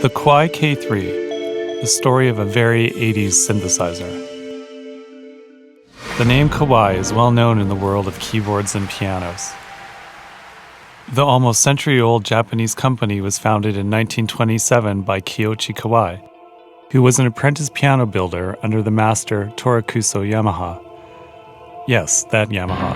The Kawai K3, the story of a very 80s synthesizer. The name Kawai is well known in the world of keyboards and pianos. The almost century-old Japanese company was founded in 1927 by Kiyoshi Kawai, who was an apprentice piano builder under the master Torakuso Yamaha. Yes, that Yamaha.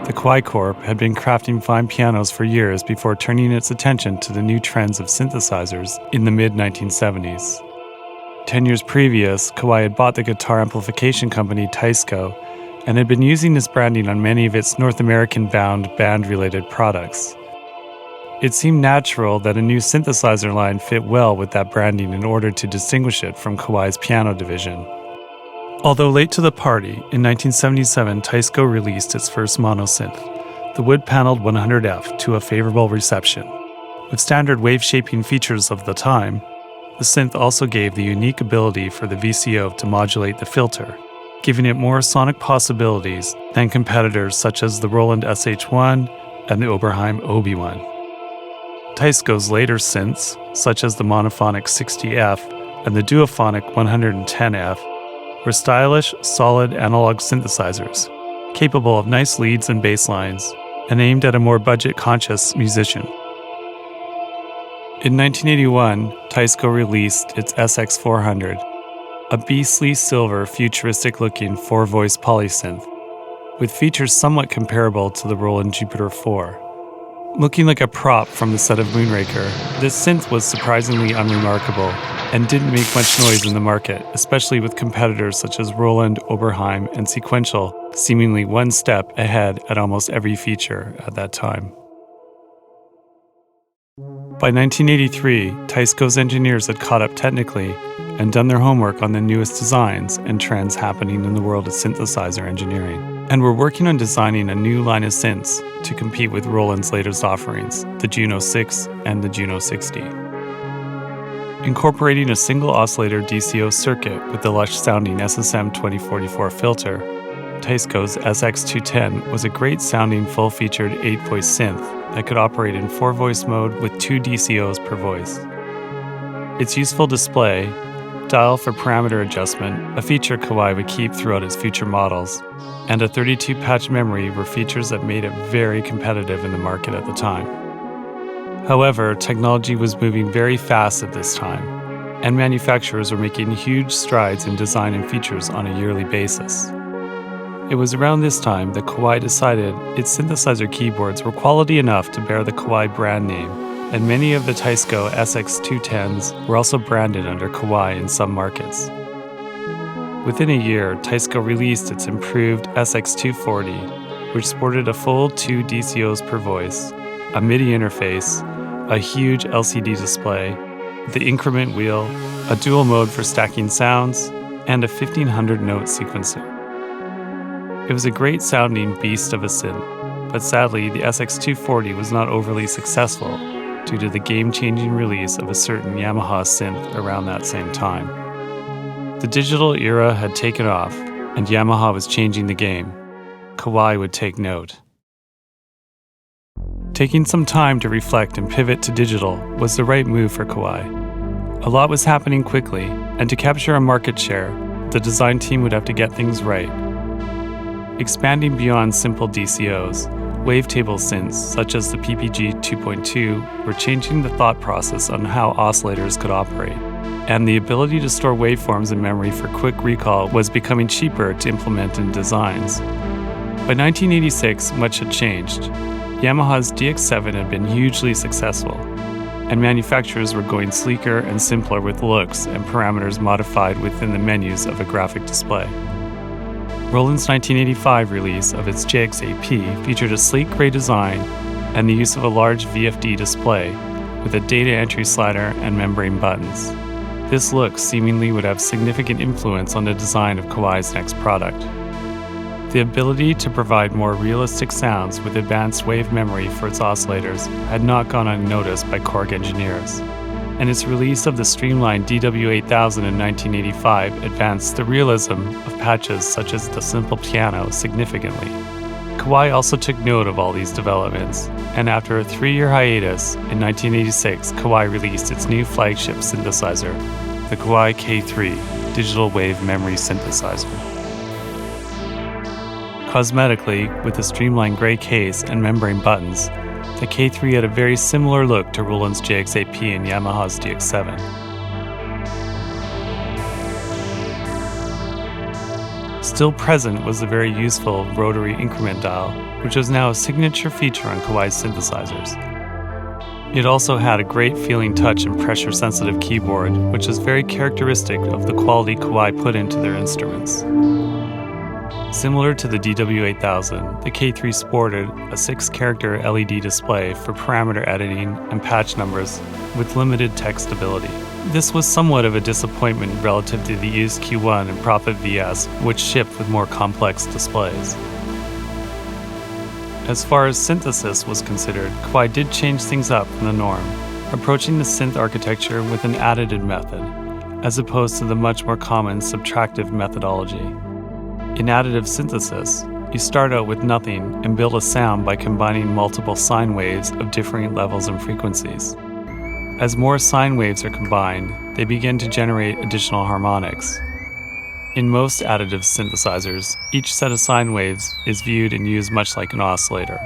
The Kawai Corp had been crafting fine pianos for years before turning its attention to the new trends of synthesizers in the mid-1970s. 10 years previous, Kawai had bought the guitar amplification company Teisco and had been using this branding on many of its North American-bound band-related products. It seemed natural that a new synthesizer line fit well with that branding in order to distinguish it from Kawai's piano division. Although late to the party, in 1977 Teisco released its first monosynth, the wood-paneled 100F, to a favorable reception. With standard wave-shaping features of the time, the synth also gave the unique ability for the VCO to modulate the filter, giving it more sonic possibilities than competitors such as the Roland SH1 and the Oberheim OB1. Teisco's later synths, such as the monophonic 60F and the duophonic 110F, were stylish, solid analog synthesizers, capable of nice leads and bass lines, and aimed at a more budget-conscious musician. In 1981, Teisco released its SX400, a beastly silver, futuristic-looking 4-voice polysynth, with features somewhat comparable to the Roland Jupiter 4. Looking like a prop from the set of Moonraker, this synth was surprisingly unremarkable and didn't make much noise in the market, especially with competitors such as Roland, Oberheim, and Sequential seemingly one step ahead at almost every feature at that time. By 1983, Teisco's engineers had caught up technically and done their homework on the newest designs and trends happening in the world of synthesizer engineering, and were working on designing a new line of synths to compete with Roland's latest offerings, the Juno 6 and the Juno 60. Incorporating a single oscillator DCO circuit with the lush-sounding SSM 2044 filter, Teisco's SX210 was a great-sounding full-featured 8-voice synth that could operate in 4-voice mode with 2 DCOs per voice. Its useful display, dial for parameter adjustment, a feature Kawai would keep throughout its future models, and a 32-patch memory were features that made it very competitive in the market at the time. However, technology was moving very fast at this time, and manufacturers were making huge strides in design and features on a yearly basis. It was around this time that Kawai decided its synthesizer keyboards were quality enough to bear the Kawai brand name, and many of the Teisco SX210s were also branded under Kawai in some markets. Within a year, Teisco released its improved SX240, which sported a full 2 DCOs per voice, a MIDI interface, a huge LCD display, the increment wheel, a dual mode for stacking sounds, and a 1500-note sequencer. It was a great sounding beast of a synth, but sadly the SX240 was not overly successful due to the game-changing release of a certain Yamaha synth around that same time. The digital era had taken off, and Yamaha was changing the game. Kawai would take note. Taking some time to reflect and pivot to digital was the right move for Kawai. A lot was happening quickly, and to capture a market share, the design team would have to get things right. Expanding beyond simple DCOs, wavetable synths such as the PPG 2.2 were changing the thought process on how oscillators could operate, and the ability to store waveforms in memory for quick recall was becoming cheaper to implement in designs. By 1986, much had changed. Yamaha's DX7 had been hugely successful, and manufacturers were going sleeker and simpler with looks and parameters modified within the menus of a graphic display. Roland's 1985 release of its JX8P featured a sleek gray design and the use of a large VFD display with a data entry slider and membrane buttons. This look seemingly would have significant influence on the design of Kawai's next product. The ability to provide more realistic sounds with advanced wave memory for its oscillators had not gone unnoticed by Korg engineers, and its release of the streamlined DW8000 in 1985 advanced the realism of patches such as the simple piano significantly. Kawai also took note of all these developments, and after a 3-year hiatus, in 1986, Kawai released its new flagship synthesizer, the Kawai K3 digital wave memory synthesizer. Cosmetically, with a streamlined gray case and membrane buttons, the K3 had a very similar look to Roland's JX8P and Yamaha's DX7. Still present was the very useful rotary increment dial, which was now a signature feature on Kawai's synthesizers. It also had a great feeling touch and pressure-sensitive keyboard, which is very characteristic of the quality Kawai put into their instruments. Similar to the DW8000, the K3 sported a 6-character LED display for parameter editing and patch numbers with limited text ability. This was somewhat of a disappointment relative to the used Q1 and Prophet VS, which shipped with more complex displays. As far as synthesis was considered, Kawai did change things up from the norm, approaching the synth architecture with an additive method, as opposed to the much more common subtractive methodology. In additive synthesis, you start out with nothing and build a sound by combining multiple sine waves of differing levels and frequencies. As more sine waves are combined, they begin to generate additional harmonics. In most additive synthesizers, each set of sine waves is viewed and used much like an oscillator.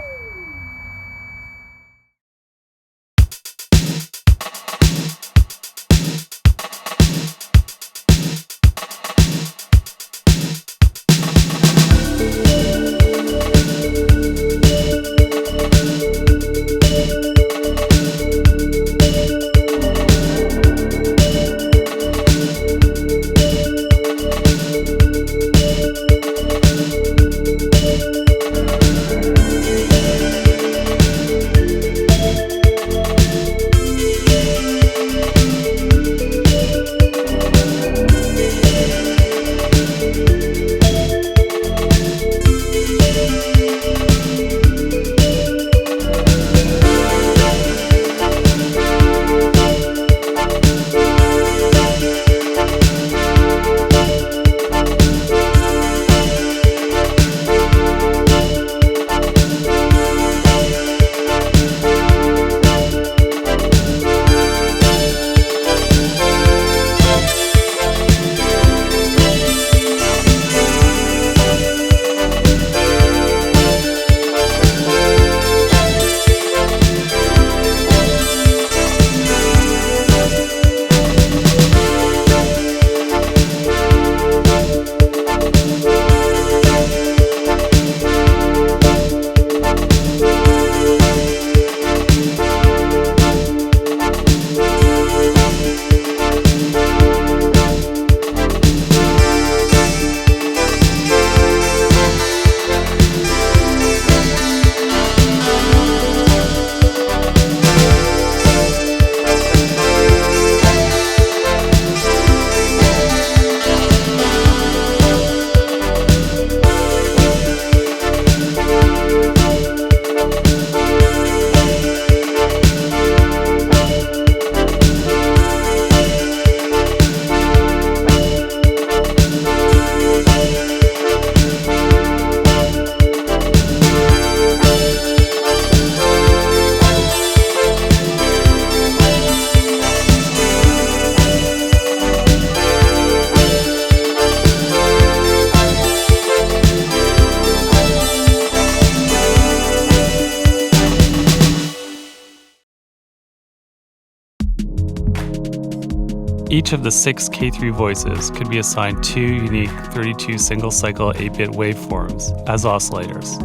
Each of the 6 K3 voices could be assigned 2 unique 32 single-cycle 8-bit waveforms as oscillators.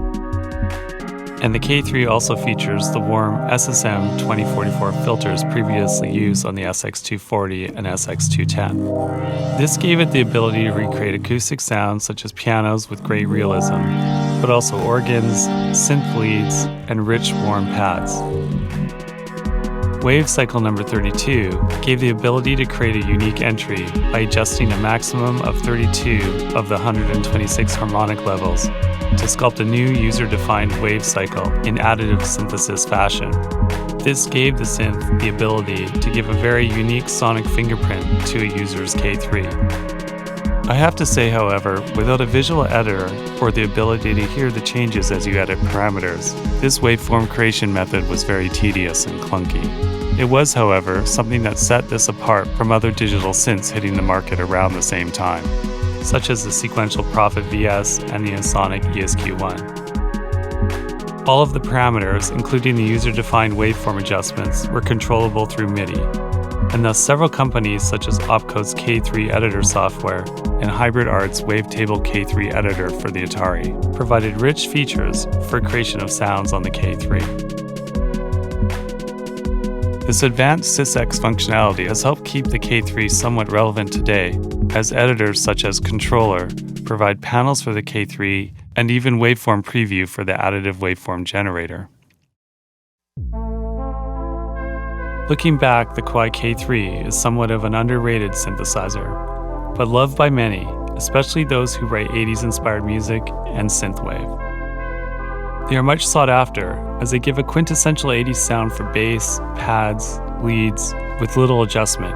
And the K3 also features the warm SSM 2044 filters previously used on the SX240 and SX210. This gave it the ability to recreate acoustic sounds such as pianos with great realism, but also organs, synth leads, and rich warm pads. Wave cycle number 32 gave the ability to create a unique entry by adjusting a maximum of 32 of the 126 harmonic levels to sculpt a new user-defined wave cycle in additive synthesis fashion. This gave the synth the ability to give a very unique sonic fingerprint to a user's K3. I have to say, however, without a visual editor or the ability to hear the changes as you edit parameters, this waveform creation method was very tedious and clunky. It was, however, something that set this apart from other digital synths hitting the market around the same time, such as the Sequential Prophet VS and the Ensoniq ESQ1. All of the parameters, including the user-defined waveform adjustments, were controllable through MIDI, and thus several companies such as Opcode's K3 editor software and Hybrid Art's Wavetable K3 editor for the Atari provided rich features for creation of sounds on the K3. This advanced SysX functionality has helped keep the K3 somewhat relevant today, as editors such as Controller provide panels for the K3 and even waveform preview for the Additive waveform generator. Looking back, the Kawai K3 is somewhat of an underrated synthesizer, but loved by many, especially those who write 80s inspired music and synthwave. They are much sought after, as they give a quintessential 80s sound for bass, pads, leads, with little adjustment,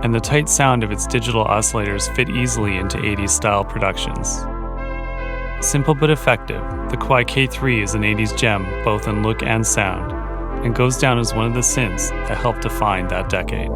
and the tight sound of its digital oscillators fit easily into 80s style productions. Simple but effective, the Kawai K3 is an 80s gem both in look and sound, and goes down as one of the synths that helped define that decade.